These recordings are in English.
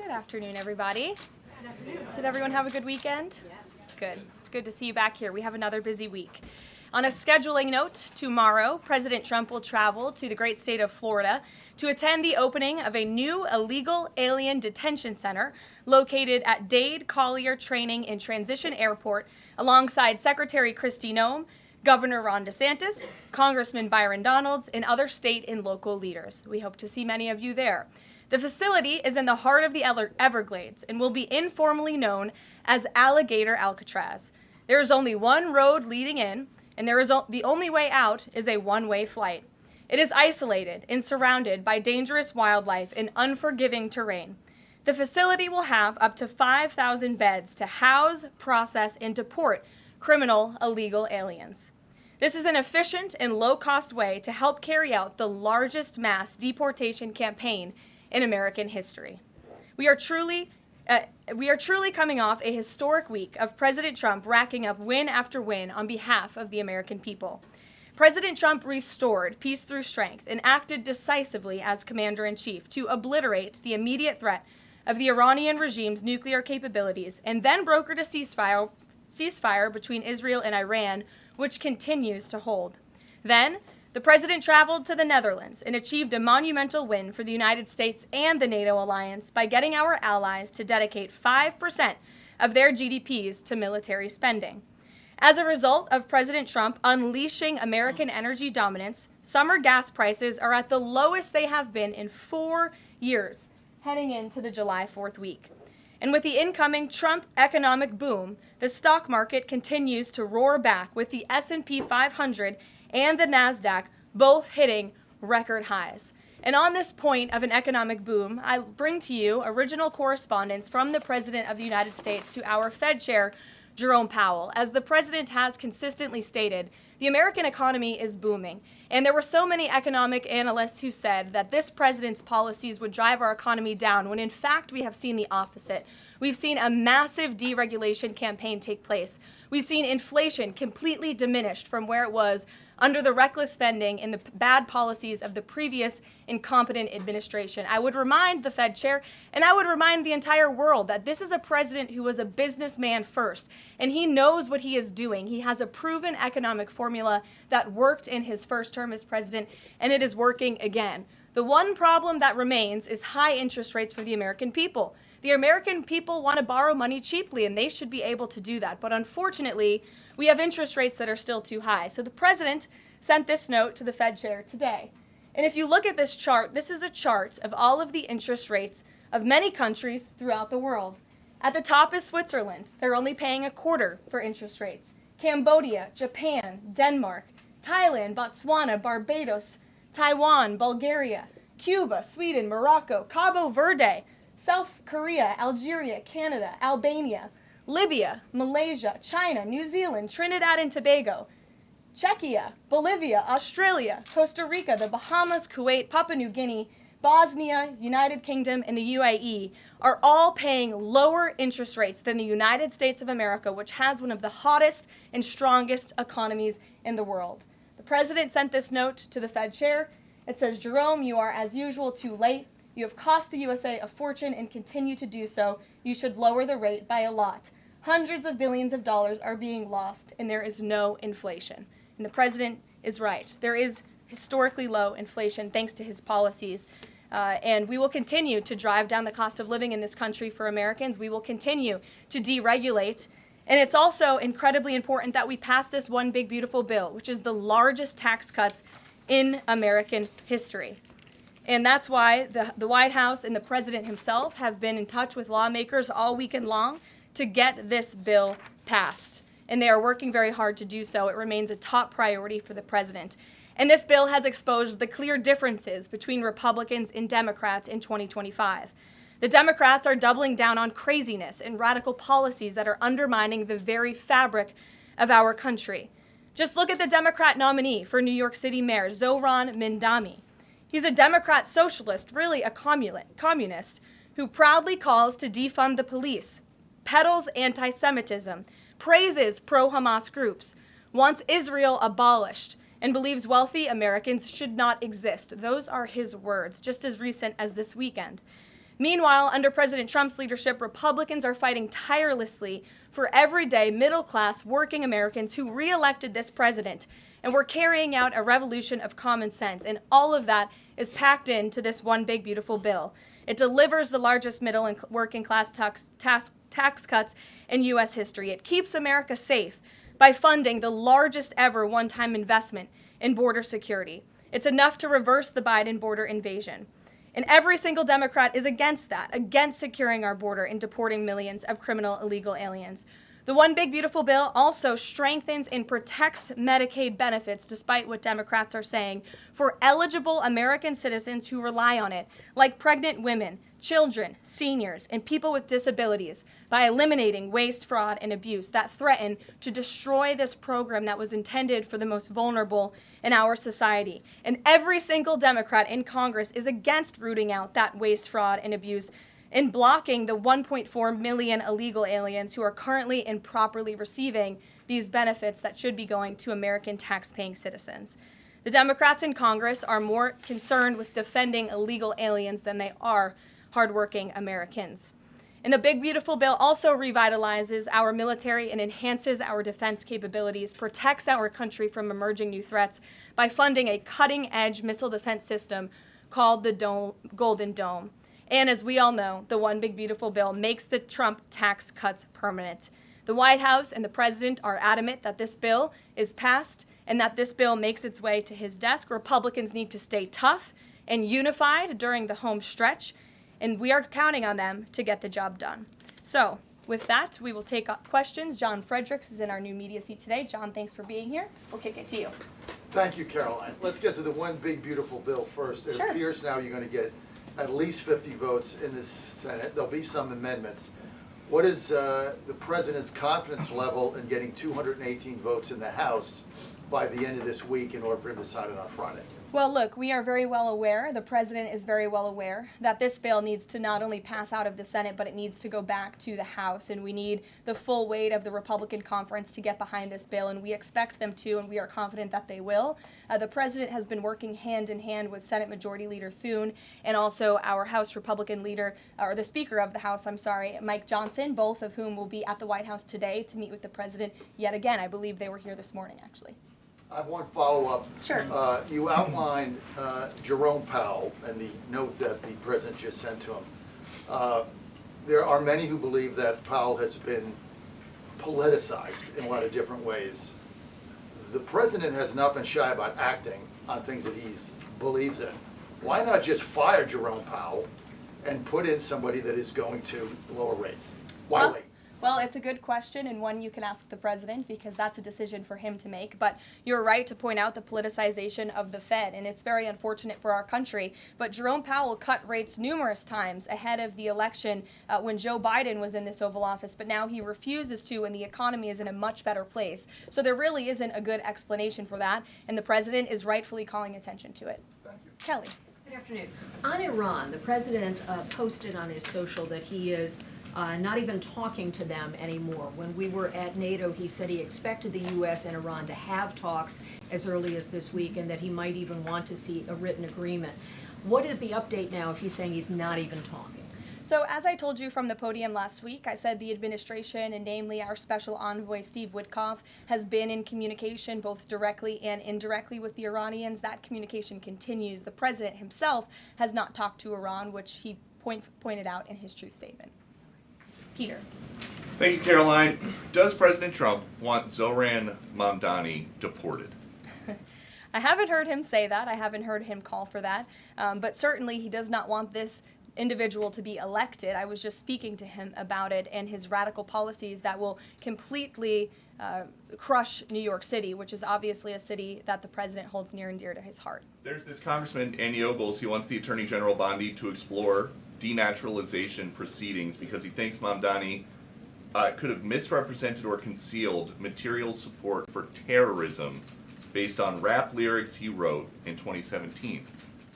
Good afternoon, everybody. Good afternoon. Did everyone have a good weekend? Yes. Good. It's good to see you back here. We have another busy week. On a scheduling note, tomorrow, President Trump will travel to the great state of Florida to attend the opening of a new illegal alien detention center located at Dade Collier Training and Transition Airport alongside Secretary Kristi Noem, Governor Ron DeSantis, Congressman Byron Donalds, and other state and local leaders. We hope to see many of you there. The facility is in the heart of the Everglades and will be informally known as Alligator Alcatraz. There is only one road leading in, and the only way out is a one-way flight. It is isolated and surrounded by dangerous wildlife and unforgiving terrain. The facility will have up to 5,000 beds to house, process, and deport criminal illegal aliens. This is an efficient and low-cost way to help carry out the largest mass deportation campaign in American history. We are truly coming off a historic week of President Trump racking up win after win on behalf of the American people. President Trump restored peace through strength and acted decisively as commander-in-chief to obliterate the immediate threat of the Iranian regime's nuclear capabilities and then brokered a ceasefire between Israel and Iran, which continues to hold. Then, the president traveled to the Netherlands and achieved a monumental win for the United States and the NATO alliance by getting our allies to dedicate 5% of their GDPs to military spending. As a result of President Trump unleashing American energy dominance, summer gas prices are at the lowest they have been in 4 years, heading into the July 4th week. And with the incoming Trump economic boom, the stock market continues to roar back with the S&P 500 and the NASDAQ both hitting record highs. And on this point of an economic boom, I bring to you original correspondence from the President of the United States to our Fed Chair, Jerome Powell. As the President has consistently stated, the American economy is booming. And there were so many economic analysts who said that this president's policies would drive our economy down, when in fact we have seen the opposite. We've seen a massive deregulation campaign take place. We've seen inflation completely diminished from where it was under the reckless spending and the bad policies of the previous incompetent administration. I would remind the Fed chair, and I would remind the entire world, that this is a president who was a businessman first, and he knows what he is doing. He has a proven economic formula that worked in his first term as president, and it is working again. The one problem that remains is high interest rates for the American people. The American people want to borrow money cheaply, and they should be able to do that. But unfortunately, we have interest rates that are still too high. So the president sent this note to the Fed chair today. And if you look at this chart, this is a chart of all of the interest rates of many countries throughout the world. At the top is Switzerland. They're only paying a quarter for interest rates. Cambodia, Japan, Denmark, Thailand, Botswana, Barbados, Taiwan, Bulgaria, Cuba, Sweden, Morocco, Cabo Verde, South Korea, Algeria, Canada, Albania, Libya, Malaysia, China, New Zealand, Trinidad and Tobago, Czechia, Bolivia, Australia, Costa Rica, the Bahamas, Kuwait, Papua New Guinea, Bosnia, United Kingdom, and the UAE are all paying lower interest rates than the United States of America, which has one of the hottest and strongest economies in the world. The president sent this note to the Fed chair. It says, "Jerome, you are as usual too late. You have cost the USA a fortune and continue to do so. You should lower the rate by a lot. Hundreds of billions of dollars are being lost, and there is no inflation." And the president is right. There is historically low inflation thanks to his policies. And we will continue to drive down the cost of living in this country for Americans. We will continue to deregulate. And it's also incredibly important that we pass this one big, beautiful bill, which is the largest tax cuts in American history. And that's why the White House and the president himself have been in touch with lawmakers all weekend long to get this bill passed. And they are working very hard to do so. It remains a top priority for the president. And this bill has exposed the clear differences between Republicans and Democrats in 2025. The Democrats are doubling down on craziness and radical policies that are undermining the very fabric of our country. Just look at the Democrat nominee for New York City Mayor, Zohran Mamdani. He's a Democrat socialist, really a communist, who proudly calls to defund the police, peddles anti-Semitism, praises pro-Hamas groups, wants Israel abolished, and believes wealthy Americans should not exist. Those are his words, just as recent as this weekend. Meanwhile, under President Trump's leadership, Republicans are fighting tirelessly for everyday middle-class working Americans who re-elected this president. And we're carrying out a revolution of common sense. And all of that is packed into this one big, beautiful bill. It delivers the largest middle and working class tax cuts in U.S. history. It keeps America safe by funding the largest ever one-time investment in border security. It's enough to reverse the Biden border invasion. And every single Democrat is against that, against securing our border and deporting millions of criminal illegal aliens. The one big beautiful bill also strengthens and protects Medicaid benefits, despite what Democrats are saying, for eligible American citizens who rely on it, like pregnant women, children, seniors, and people with disabilities, by eliminating waste, fraud, and abuse that threaten to destroy this program that was intended for the most vulnerable in our society. And every single Democrat in Congress is against rooting out that waste, fraud, and abuse in blocking the 1.4 million illegal aliens who are currently improperly receiving these benefits that should be going to American tax-paying citizens. The Democrats in Congress are more concerned with defending illegal aliens than they are hardworking Americans. And the big beautiful bill also revitalizes our military and enhances our defense capabilities, protects our country from emerging new threats by funding a cutting-edge missile defense system called the Golden Dome. And as we all know, the one big beautiful bill makes the Trump tax cuts permanent. The White House and the president are adamant that this bill is passed and that this bill makes its way to his desk. Republicans need to stay tough and unified during the home stretch, and we are counting on them to get the job done. So with that, we will take up questions. John Fredericks is in our new media seat today. John, thanks for being here. We'll kick it to you. Thank you, Caroline. Let's get to the one big beautiful bill first. It appears now you're going to get at least 50 votes in the Senate. There'll be some amendments. What is the president's confidence level in getting 218 votes in the House by the end of this week in order for him to sign it on Friday? Well, look, we are very well aware, the president is very well aware, that this bill needs to not only pass out of the Senate, but it needs to go back to the House, and we need the full weight of the Republican conference to get behind this bill, and we expect them to, and we are confident that they will. The president has been working hand in hand with Senate Majority Leader Thune and also our House Republican leader, or the Speaker of the House, Mike Johnson, both of whom will be at the White House today to meet with the president yet again. I believe they were here this morning, actually. I have one follow-up. Sure. You outlined Jerome Powell and the note that the president just sent to him. There are many who believe that Powell has been politicized in a lot of different ways. The president has not been shy about acting on things that he believes in. Why not just fire Jerome Powell and put in somebody that is going to lower rates? Why wait? Well, it's a good question, and one you can ask the president, because that's a decision for him to make. But you're right to point out the politicization of the Fed, and it's very unfortunate for our country. But Jerome Powell cut rates numerous times ahead of the election when Joe Biden was in this Oval Office, but now he refuses to when the economy is in a much better place. So there really isn't a good explanation for that, and the president is rightfully calling attention to it. Thank you. Kelly. Good afternoon. On Iran, the president posted on his social that he is not even talking to them anymore. When we were at NATO, he said he expected the U.S. and Iran to have talks as early as this week, and that he might even want to see a written agreement. What is the update now if he's saying he's not even talking? So as I told you from the podium last week, I said the administration, and namely our special envoy Steve Witkoff, has been in communication both directly and indirectly with the Iranians. That communication continues. The president himself has not talked to Iran, which he pointed out in his truth statement. Peter. Thank you, Caroline. Does President Trump want Zohran Mamdani deported? I haven't heard him say that. I haven't heard him call for that. But certainly he does not want this individual to be elected. I was just speaking to him about it and his radical policies that will completely crush New York City, which is obviously a city that the president holds near and dear to his heart. There's this Congressman, Andy Ogles. He wants the Attorney General Bondi to explore denaturalization proceedings because he thinks Mamdani could have misrepresented or concealed material support for terrorism based on rap lyrics he wrote in 2017.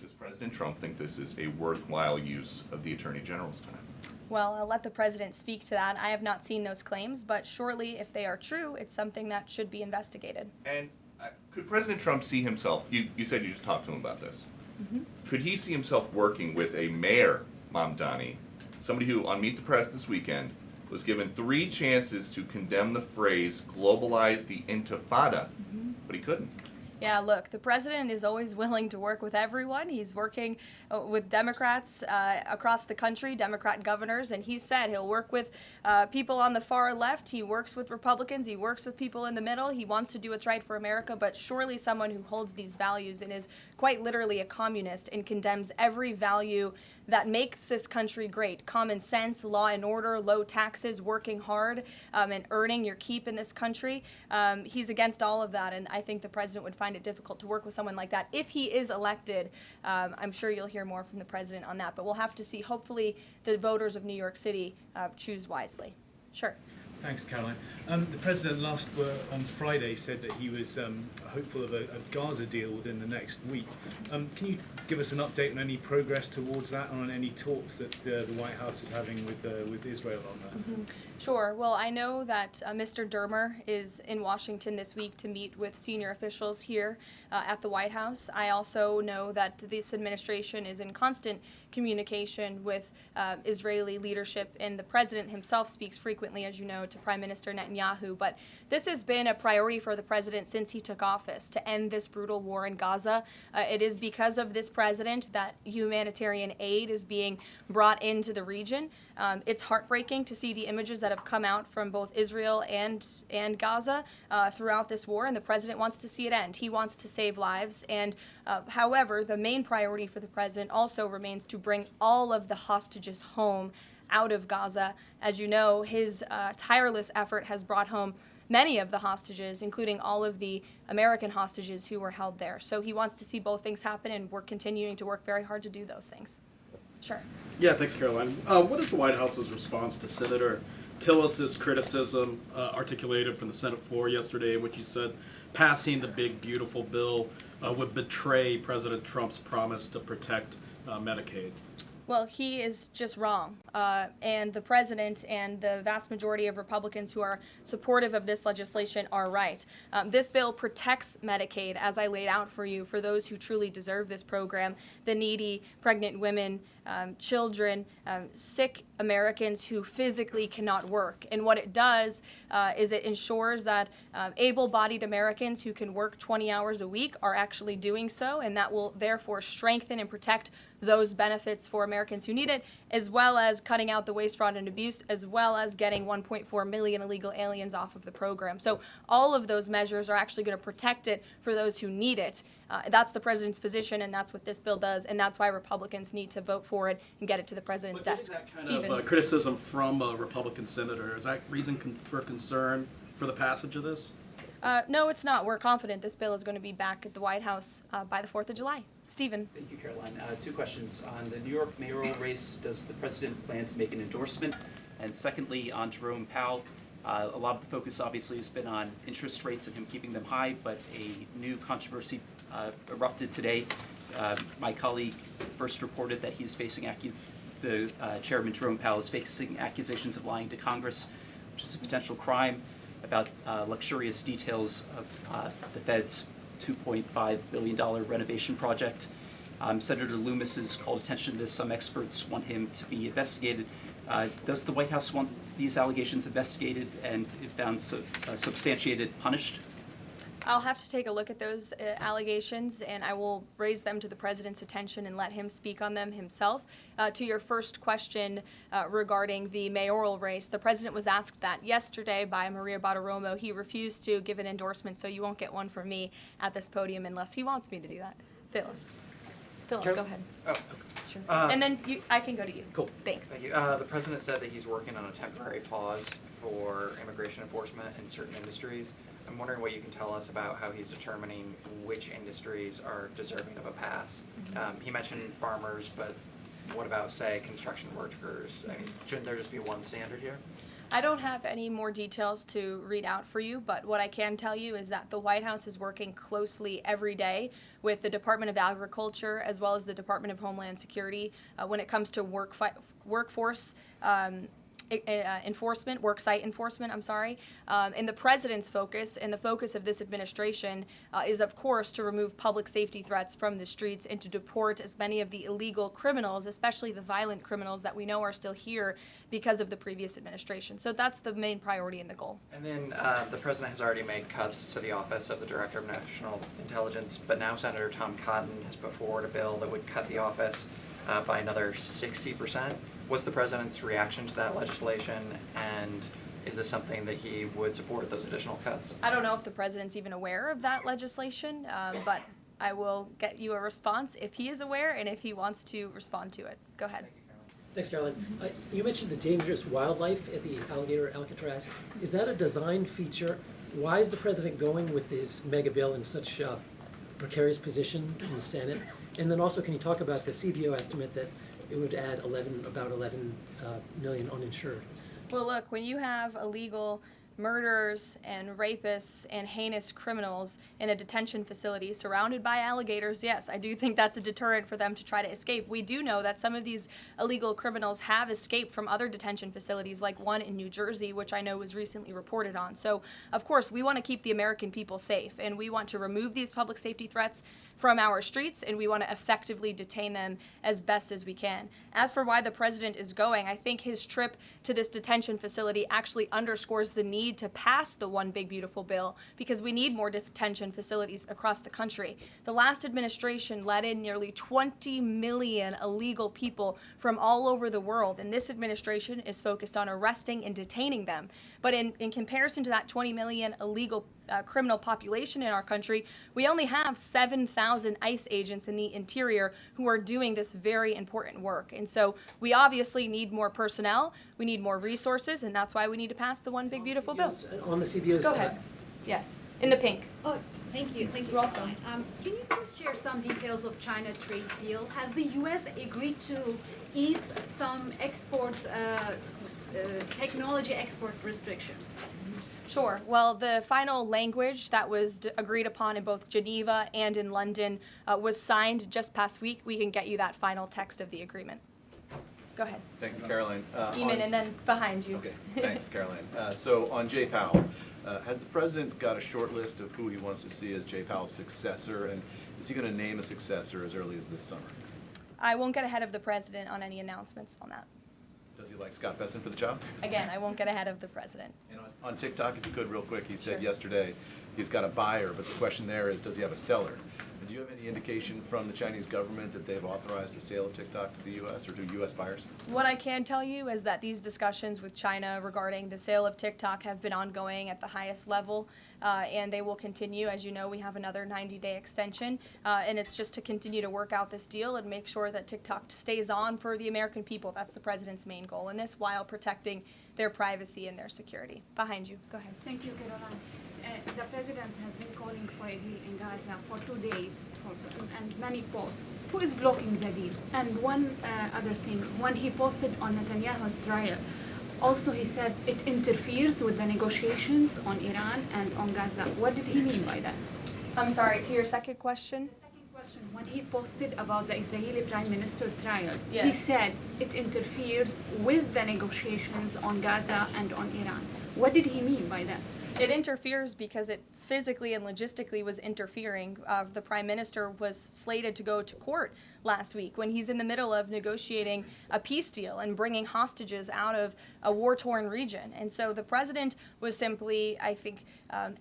Does President Trump think this is a worthwhile use of the Attorney General's time? Well, I'll let the president speak to that. I have not seen those claims, but surely if they are true, it's something that should be investigated. And could President Trump see himself, you said you just talked to him about this, could he see himself working with a mayor Mamdani, somebody who, on Meet the Press this weekend, was given 3 chances to condemn the phrase globalize the intifada, but he couldn't. Yeah, look, the president is always willing to work with everyone. He's working with Democrats across the country, Democrat governors, and he said he'll work with people on the far left. He works with Republicans. He works with people in the middle. He wants to do what's right for America, but surely someone who holds these values and is quite literally a communist and condemns every value that makes this country great. Common sense, law and order, low taxes, working hard, and earning your keep in this country. He's against all of that, and I think the president would find it difficult to work with someone like that. If he is elected, I'm sure you'll hear more from the president on that, but we'll have to see. Hopefully the voters of New York City choose wisely. Sure. Thanks, Caroline. The president on Friday said that he was hopeful of a Gaza deal within the next week. Can you give us an update on any progress towards that, and on any talks that the White House is having with Israel on that? Sure. Well, I know that Mr. Dermer is in Washington this week to meet with senior officials here at the White House. I also know that this administration is in constant communication with Israeli leadership, and the president himself speaks frequently, as you know, to Prime Minister Netanyahu. But this has been a priority for the president since he took office, to end this brutal war in Gaza. It is because of this president that humanitarian aid is being brought into the region. It's heartbreaking to see the images that have come out from both Israel and Gaza throughout this war, and the president wants to see it end. He wants to save lives, and however, the main priority for the president also remains to bring all of the hostages home out of Gaza. As you know, his tireless effort has brought home many of the hostages, including all of the American hostages who were held there. So he wants to see both things happen, and we're continuing to work very hard to do those things. Sure. Yeah, thanks, Caroline. What is the White House's response to Senator Tillis's criticism articulated from the Senate floor yesterday, in which he said passing the big, beautiful bill would betray President Trump's promise to protect Medicaid? Well, he is just wrong. And the president and the vast majority of Republicans who are supportive of this legislation are right. This bill protects Medicaid, as I laid out for you, for those who truly deserve this program, the needy, pregnant women, children, sick Americans who physically cannot work. And what it does is it ensures that able-bodied Americans who can work 20 hours a week are actually doing so, and that will therefore strengthen and protect those benefits for Americans who need it, as well as cutting out the waste, fraud, and abuse, as well as getting 1.4 million illegal aliens off of the program. So all of those measures are actually going to protect it for those who need it. That's the president's position, and that's what this bill does, and that's why Republicans need to vote for it and get it to the president's desk. That kind of criticism from a Republican senator, is that reason for concern for the passage of this? No, it's not. We're confident this bill is going to be back at the White House by the 4th of July. Stephen. Thank you, Caroline. 2 questions. On the New York mayoral race, does the president plan to make an endorsement? And secondly, on Jerome Powell, a lot of the focus obviously has been on interest rates and him keeping them high, but a new controversy erupted today. My colleague first reported that he's facing Chairman Jerome Powell is facing accusations of lying to Congress, which is a potential crime, about luxurious details of the Fed's $2.5 billion renovation project. Senator Loomis has called attention to this. Some experts want him to be investigated. Does the White House want these allegations investigated and, if found substantiated, punished? I'll have to take a look at those allegations, and I will raise them to the president's attention and let him speak on them himself. To your first question regarding the mayoral race, the president was asked that yesterday by Maria Bartiromo. He refused to give an endorsement, so you won't get one from me at this podium unless he wants me to do that. Philip, go ahead. Oh, Sure. And then I can go to you. cool. Thanks. Thank you. The president said that he's working on a temporary pause for immigration enforcement in certain industries. I'm wondering what you can tell us about how he's determining which industries are deserving of a pass. He mentioned farmers, but what about, say, construction workers? I mean, shouldn't there just be one standard here? I don't have any more details to read out for you, but what I can tell you is that the White House is working closely every day with the Department of Agriculture as well as the Department of Homeland Security when it comes to workforce enforcement, work site enforcement, I'm sorry. And the president's focus and the focus of this administration is, of course, to remove public safety threats from the streets and to deport as many of the illegal criminals, especially the violent criminals that we know are still here because of the previous administration. So that's the main priority and the goal. And then the president has already made cuts to the office of the Director of National Intelligence, but now Senator Tom Cotton has put forward a bill that would cut the office by another 60%. What's the president's reaction to that legislation, and is this something that he would support, those additional cuts? I don't know if the president's even aware of that legislation, but I will get you a response if he is aware and if he wants to respond to it. Go ahead. Thanks, Caroline. You mentioned the dangerous wildlife at the alligator Alcatraz. Is that a design feature? Why is the president going with this mega bill in such a precarious position in the Senate? And then also, can you talk about the CBO estimate that it would add about 11 million uninsured? Well, look, when you have illegal murderers and rapists and heinous criminals in a detention facility surrounded by alligators, yes, I do think that's a deterrent for them to try to escape. We do know that some of these illegal criminals have escaped from other detention facilities, like one in New Jersey, which I know was recently reported on. So, of course, we want to keep the American people safe, and we want to remove these public safety threats from our streets, and we want to effectively detain them as best as we can. As for why the president is going, I think his trip to this detention facility actually underscores the need to pass the One Big Beautiful Bill, because we need more detention facilities across the country. The last administration let in nearly 20 million illegal people from all over the world, and this administration is focused on arresting and detaining them. But in comparison to that 20 million illegal criminal population in our country, we only have 7,000 ICE agents in the interior who are doing this very important work. And so we obviously need more personnel, we need more resources, and that's why we need to pass the One Big Beautiful Bill. On the CBOs. Go ahead. Yes, in the pink. Oh, thank you. Thank you. You're welcome. Can you please share some details of China trade deal? Has the U.S. agreed to ease some export, technology export restrictions? Sure. Well, the final language that was agreed upon in both Geneva and in London was signed just past week. We can get you that final text of the agreement. Go ahead. Thank you, Caroline. Eamon, and then behind you. Okay, thanks, Caroline. So on Jay Powell, has the president got a short list of who he wants to see as Jay Powell's successor, and is he going to name a successor as early as this summer? I won't get ahead of the president on any announcements on that. Does he like Scott Besson for the job? Again, I won't get ahead of the president. And on TikTok, if you could, real quick, he said Sure. yesterday he's got a buyer, but the question there is, does he have a seller? And do you have any indication from the Chinese government that they've authorized a sale of TikTok to the U.S. or to U.S. buyers? What I can tell you is that these discussions with China regarding the sale of TikTok have been ongoing at the highest level, and they will continue. As you know, we have another 90-day extension, and it's just to continue to work out this deal and make sure that TikTok stays on for the American people. That's the president's main goal in this, while protecting their privacy and their security. Behind you. Go ahead. Thank you, Caroline. The president has been calling for a deal in Gaza for 2 days and many posts. Who is blocking the deal? And one other thing, when he posted on Netanyahu's trial, also he said it interferes with the negotiations on Iran and on Gaza. What did he mean by that? I'm sorry, to your second question? The second question, when he posted about the Israeli Prime Minister trial, Yes. he said it interferes with the negotiations on Gaza and on Iran. What did he mean by that? It interferes because it physically and logistically was interfering. The prime minister was slated to go to court last week when he's in the middle of negotiating a peace deal and bringing hostages out of a war-torn region. And so the president was simply, I think,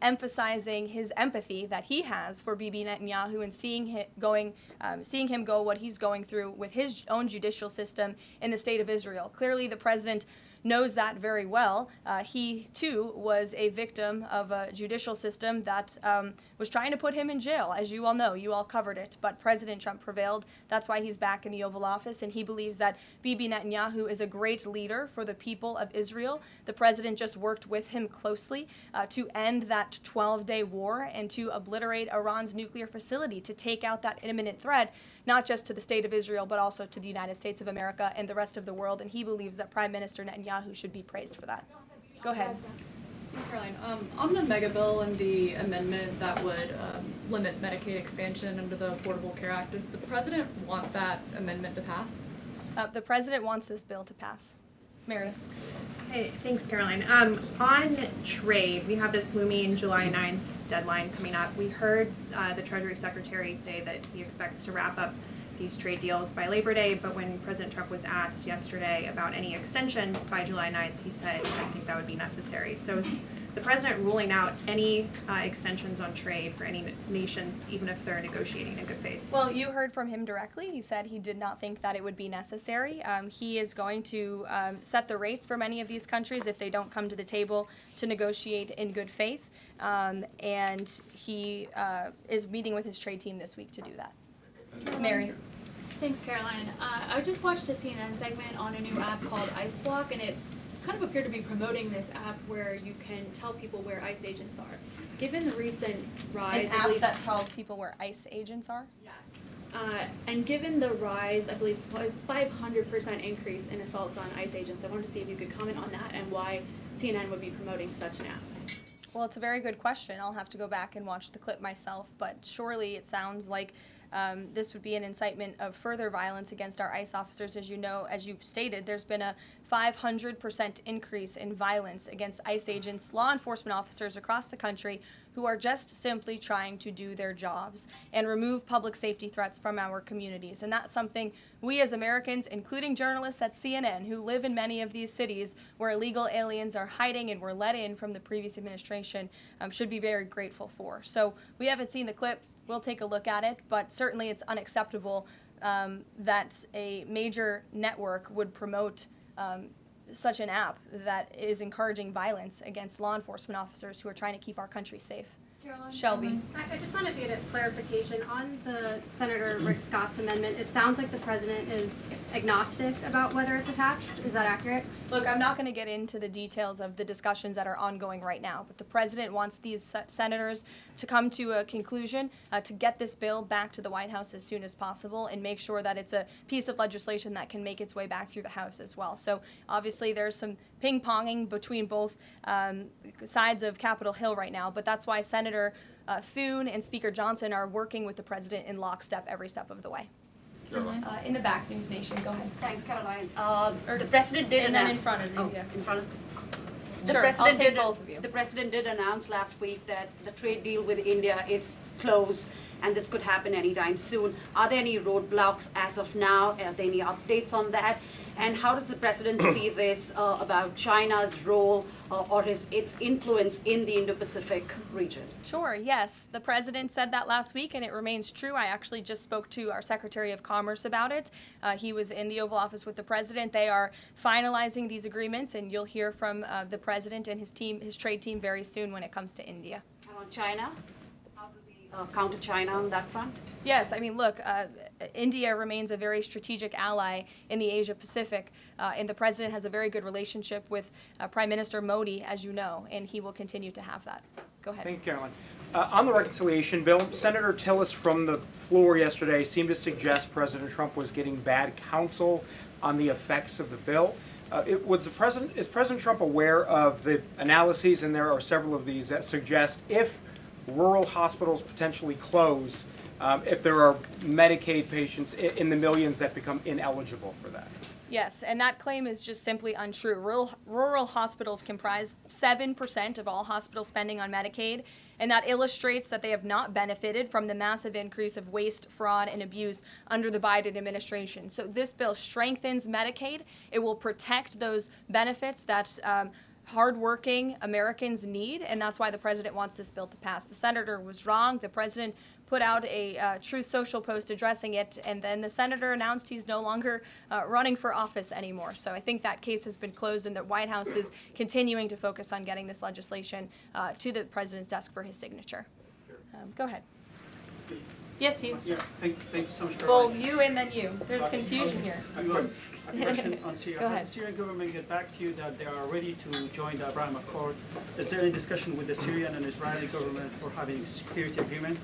emphasizing his empathy that he has for Bibi Netanyahu and seeing him go what he's going through with his own judicial system in the state of Israel. Clearly, the president knows that very well. He, too, was a victim of a judicial system that was trying to put him in jail. As you all know, you all covered it, but President Trump prevailed. That's why he's back in the Oval Office, and he believes that Bibi Netanyahu is a great leader for the people of Israel. The president just worked with him closely to end that 12-day war and to obliterate Iran's nuclear facility, to take out that imminent threat, not just to the state of Israel, but also to the United States of America and the rest of the world. And he believes that Prime Minister Netanyahu should be praised for that. Go ahead. Thanks, Caroline. On the mega bill and the amendment that would limit Medicaid expansion under the Affordable Care Act, does the president want that amendment to pass? The president wants this bill to pass. Meredith. Hey, thanks, Caroline. On trade, we have this looming July 9th deadline coming up. We heard the Treasury Secretary say that he expects to wrap up these trade deals by Labor Day, but when President Trump was asked yesterday about any extensions by July 9th, he said, I think that would be necessary. So is the president ruling out any extensions on trade for any nations, even if they're negotiating in good faith? Well, you heard from him directly. He said he did not think that it would be necessary. He is going to set the rates for many of these countries if they don't come to the table to negotiate in good faith. And he is meeting with his trade team this week to do that. Mary. Thanks, Caroline. I just watched a CNN segment on a new app called Ice Block, and it kind of appeared to be promoting this app where you can tell people where ICE agents are. Given the recent rise, An app that tells people where ICE agents are? Yes. And given the rise, I believe 500% increase in assaults on ICE agents, I wanted to see if you could comment on that and why CNN would be promoting such an app. Well, it's a very good question. I'll have to go back and watch the clip myself, but surely it sounds like this would be an incitement of further violence against our ICE officers. As you know, as you stated, there's been a 500% increase in violence against ICE agents, law enforcement officers across the country who are just simply trying to do their jobs and remove public safety threats from our communities. And that's something we as Americans, including journalists at CNN who live in many of these cities where illegal aliens are hiding and were let in from the previous administration, should be very grateful for. So we haven't seen the clip. We'll take a look at it, but certainly it's unacceptable that a major network would promote such an app that is encouraging violence against law enforcement officers who are trying to keep our country safe. Caroline, Shelby. I just wanted to get a clarification on the Senator Rick Scott's amendment. It sounds like the president is agnostic about whether it's attached. Is that accurate? Look, I'm not going to get into the details of the discussions that are ongoing right now, but the president wants these senators to come to a conclusion, to get this bill back to the White House as soon as possible and make sure that it's a piece of legislation that can make its way back through the House as well. So obviously there's some ping-ponging between both sides of Capitol Hill right now, but that's why Senator Thune and Speaker Johnson are working with the president in lockstep every step of the way. In the back, News Nation, go ahead. Thanks, Caroline. The president did and then announce. in front of you, yes. In front of. The Sure, president I'll take did, both of you. The president did announce last week that the trade deal with India is closed, and this could happen anytime soon. Are there any roadblocks as of now? Are there any updates on that? And how does the president see this about China's role or its influence in the Indo-Pacific region? Sure, yes. The president said that last week, and it remains true. I actually just spoke to our Secretary of Commerce about it. He was in the Oval Office with the president. They are finalizing these agreements, and you'll hear from the president and his team, his trade team, very soon when it comes to India. And on China? How do we counter China on that front? Yes, I mean, look, India remains a very strategic ally in the Asia Pacific, and the president has a very good relationship with Prime Minister Modi, as you know, and he will continue to have that. Go ahead. Thank you, Caroline. On the reconciliation bill, Senator Tillis from the floor yesterday seemed to suggest President Trump was getting bad counsel on the effects of the bill. Is President Trump aware of the analyses, and there are several of these, that suggest if rural hospitals potentially close, if there are Medicaid patients in the millions that become ineligible for that? Yes, and that claim is just simply untrue. Rural hospitals comprise 7% of all hospital spending on Medicaid, and that illustrates that they have not benefited from the massive increase of waste, fraud, and abuse under the Biden administration. So this bill strengthens Medicaid. It will protect those benefits that hardworking Americans need, and that's why the president wants this bill to pass. The senator was wrong. The president put out a Truth Social post addressing it, and then the senator announced he's no longer running for office anymore. So I think that case has been closed, and the White House is continuing to focus on getting this legislation to the president's desk for his signature. Go ahead. Yes, you. Yeah, thank you so much, Well, Caroline. you and then you. There's confusion here. A question on Syria. Go ahead. Has the Syrian government get back to you that they are ready to join the Abraham Accord? Is there any discussion with the Syrian and Israeli government for having a security agreement?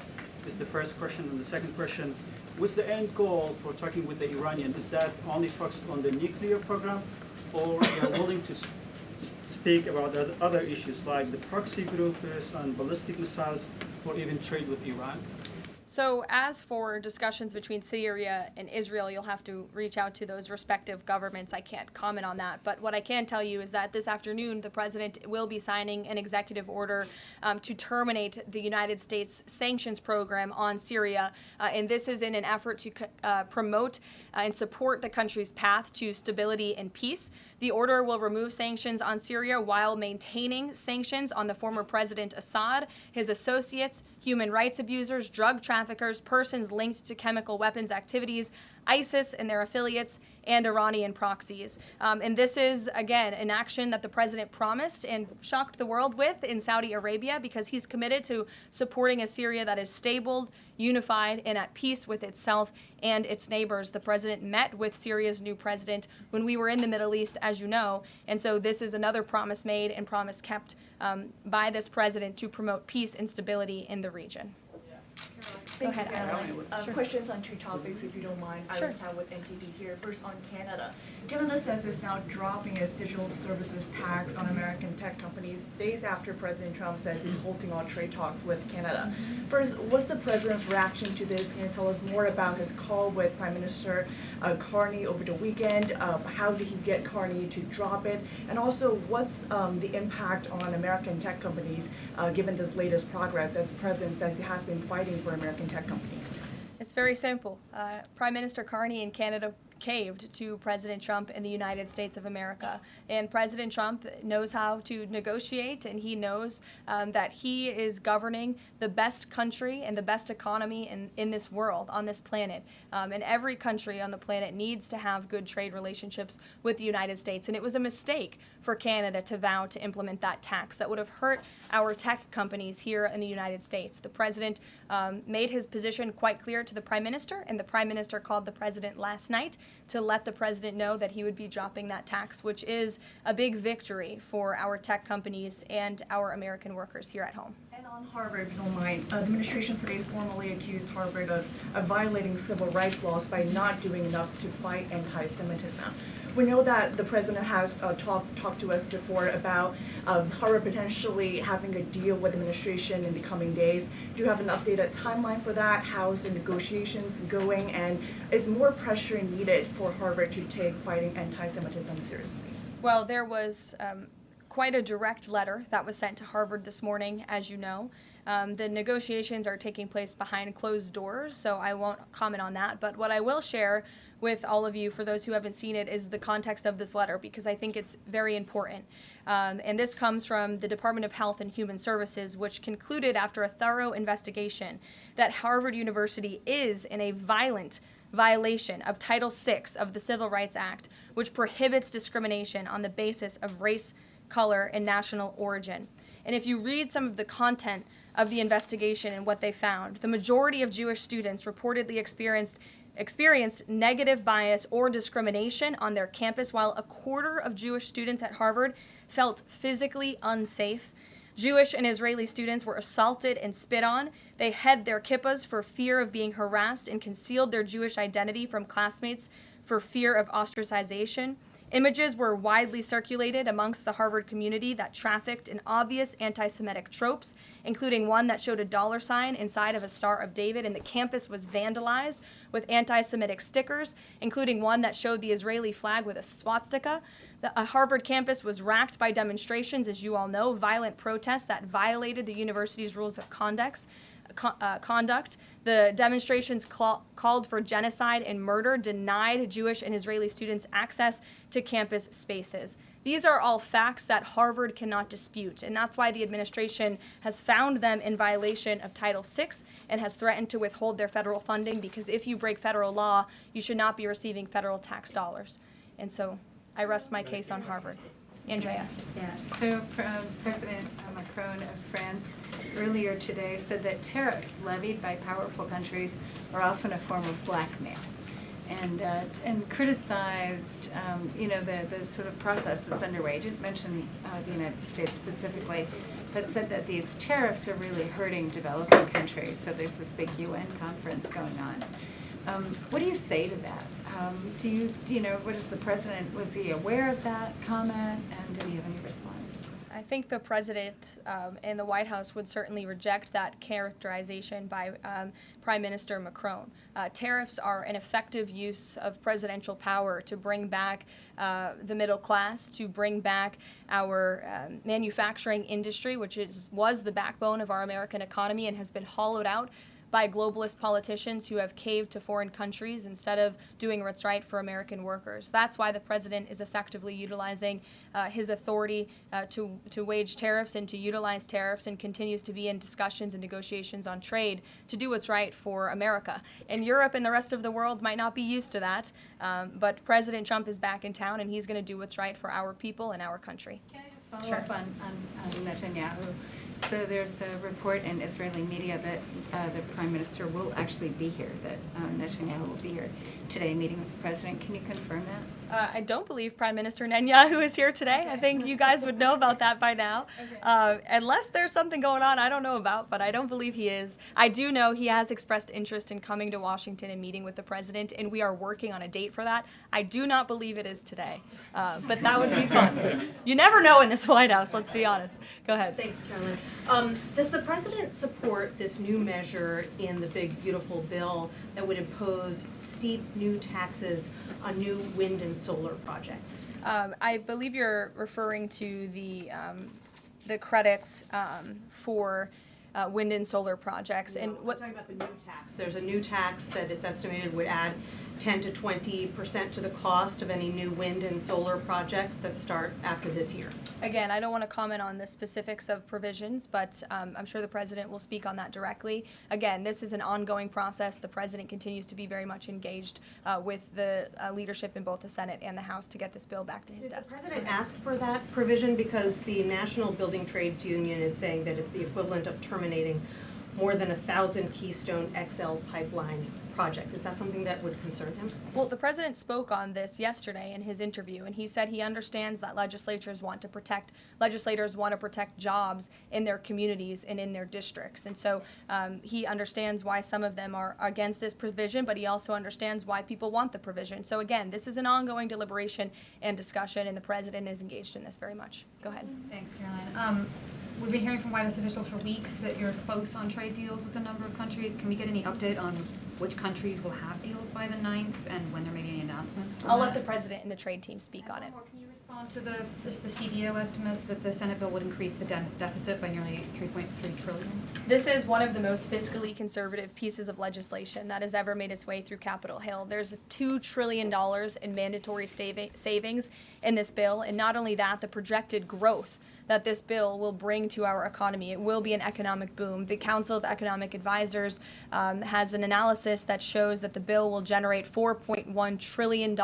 Is the first question. And the second question, what's the end goal for talking with the Iranian? Is that only focused on the nuclear program, or you are willing to speak about other issues like the proxy groups and ballistic missiles, or even trade with Iran? So as for discussions between Syria and Israel, you'll have to reach out to those respective governments. I can't comment on that. But what I can tell you is that this afternoon, the president will be signing an executive order to terminate the United States sanctions program on Syria. And this is in an effort to promote and support the country's path to stability and peace. The order will remove sanctions on Syria while maintaining sanctions on the former President Assad, his associates, human rights abusers, drug traffickers, persons linked to chemical weapons activities, ISIS and their affiliates, and Iranian proxies. And this is, again, an action that the president promised and shocked the world with in Saudi Arabia, because he's committed to supporting a Syria that is stable, unified, and at peace with itself and its neighbors. The president met with Syria's new president when we were in the Middle East, as you know, and so this is another promise made and promise kept by this president to promote peace and stability in the region. Go ahead, Iris. Sure. Questions on two topics, if you don't mind. Sure. Iris with NTD here. First on Canada. Canada says it's now dropping its digital services tax on American tech companies days after President Trump says he's halting all trade talks with Canada. First, what's the president's reaction to this? Can you tell us more about his call with Prime Minister Carney over the weekend? How did he get Carney to drop it? And also, what's the impact on American tech companies given this latest progress, as the president says he has been fighting for American tech companies? It's very simple. Prime Minister Carney in Canada caved to President Trump in the United States of America. And President Trump knows how to negotiate, and he knows that he is governing the best country and the best economy in this world, on this planet. And every country on the planet needs to have good trade relationships with the United States. And it was a mistake for Canada to vow to implement that tax that would have hurt our tech companies here in the United States. The president made his position quite clear to the Prime Minister, and the Prime Minister called the president last night to let the president know that he would be dropping that tax, which is a big victory for our tech companies and our American workers here at home. And on Harvard, if you don't mind, the administration today formally accused Harvard of violating civil rights laws by not doing enough to fight anti-Semitism. We know that the president has talked to us before about Harvard potentially having a deal with the administration in the coming days. Do you have an updated timeline for that? How's the negotiations going? And is more pressure needed for Harvard to take fighting anti-Semitism seriously? Well, there was quite a direct letter that was sent to Harvard this morning, as you know. The negotiations are taking place behind closed doors, so I won't comment on that. But what I will share with all of you, for those who haven't seen it, is the context of this letter, because I think it's very important. And this comes from the Department of Health and Human Services, which concluded after a thorough investigation that Harvard University is in a violent violation of Title VI of the Civil Rights Act, which prohibits discrimination on the basis of race, color, and national origin. And if you read some of the content of the investigation and what they found, the majority of Jewish students reportedly experienced negative bias or discrimination on their campus, while a quarter of Jewish students at Harvard felt physically unsafe. Jewish and Israeli students were assaulted and spit on. They hid their kippahs for fear of being harassed and concealed their Jewish identity from classmates for fear of ostracization. Images were widely circulated amongst the Harvard community that trafficked in obvious anti-Semitic tropes, including one that showed a dollar sign inside of a Star of David, and the campus was vandalized with anti-Semitic stickers, including one that showed the Israeli flag with a swastika. The Harvard campus was racked by demonstrations, as you all know, violent protests that violated the university's rules of conduct. The demonstrations called for genocide and murder, denied Jewish and Israeli students access to campus spaces. These are all facts that Harvard cannot dispute, and that's why the administration has found them in violation of Title VI and has threatened to withhold their federal funding, because if you break federal law, you should not be receiving federal tax dollars. And so I rest my case on Harvard. Andrea. Yeah, so President Macron of France earlier today said that tariffs levied by powerful countries are often a form of blackmail, and criticized the sort of process that's underway. He didn't mention the United States specifically, but said that these tariffs are really hurting developing countries. So there's this big UN conference going on. What do you say to that? Do you know, what is the president, was he aware of that comment, and did he have any response? I think the president and the White House would certainly reject that characterization by Prime Minister Macron. Tariffs are an effective use of presidential power to bring back the middle class, to bring back our manufacturing industry, which was the backbone of our American economy and has been hollowed out by globalist politicians who have caved to foreign countries instead of doing what's right for American workers. That's why the president is effectively utilizing his authority to wage tariffs and to utilize tariffs, and continues to be in discussions and negotiations on trade to do what's right for America. And Europe and the rest of the world might not be used to that, but President Trump is back in town, and he's going to do what's right for our people and our country. Can I just follow up on Netanyahu? So there's a report in Israeli media that the Prime Minister will actually be here, that Netanyahu will be here today meeting with the President. Can you confirm that? I don't believe Prime Minister Netanyahu is here today. I think you guys would know about that by now. Unless there's something going on I don't know about, but I don't believe he is. I do know he has expressed interest in coming to Washington and meeting with the President, and we are working on a date for that. I do not believe it is today, but that would be fun. You never know in this White House, let's be honest. Go ahead. Thanks, Caroline. Does the President support this new measure in the big, beautiful bill that would impose steep new taxes on new wind and solar projects? I believe you're referring to the credits for wind and solar projects. No, and we're talking about the new tax. There's a new tax that it's estimated would add 10 to 20% to the cost of any new wind and solar projects that start after this year. Again, I don't want to comment on the specifics of provisions, but I'm sure the President will speak on that directly. Again, this is an ongoing process. The President continues to be very much engaged with the leadership in both the Senate and the House to get this bill back to his desk. Did the President ask for that provision? Because the National Building Trades Union is saying that it's the equivalent of terminating more than 1,000 Keystone XL pipeline projects. Is that something that would concern him? Well, the President spoke on this yesterday in his interview, and he said he understands that legislators want to protect jobs in their communities and in their districts. And so he understands why some of them are against this provision, but he also understands why people want the provision. So again, this is an ongoing deliberation and discussion, and the President is engaged in this very much. Go ahead. Thanks, Caroline. We've been hearing from White House officials for weeks that you're close on trade deals with a number of countries. Can we get any update on which countries will have deals by the 9th and when there may be any announcements? I'll let the President and the trade team speak on it. Can you respond to the CBO estimate that the Senate bill would increase the deficit by nearly $3.3 trillion? This is one of the most fiscally conservative pieces of legislation that has ever made its way through Capitol Hill. There's $2 trillion in mandatory savings in this bill, and not only that, the projected growth that this bill will bring to our economy. It will be an economic boom. The Council of Economic Advisors has an analysis that shows that the bill will generate $4.1 trillion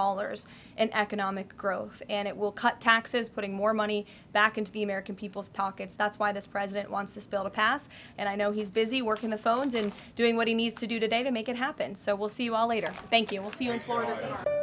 in economic growth, and it will cut taxes, putting more money back into the American people's pockets. That's why this President wants this bill to pass, and I know he's busy working the phones and doing what he needs to do today to make it happen. So we'll see you all later. Thank you. We'll see you in Florida tomorrow.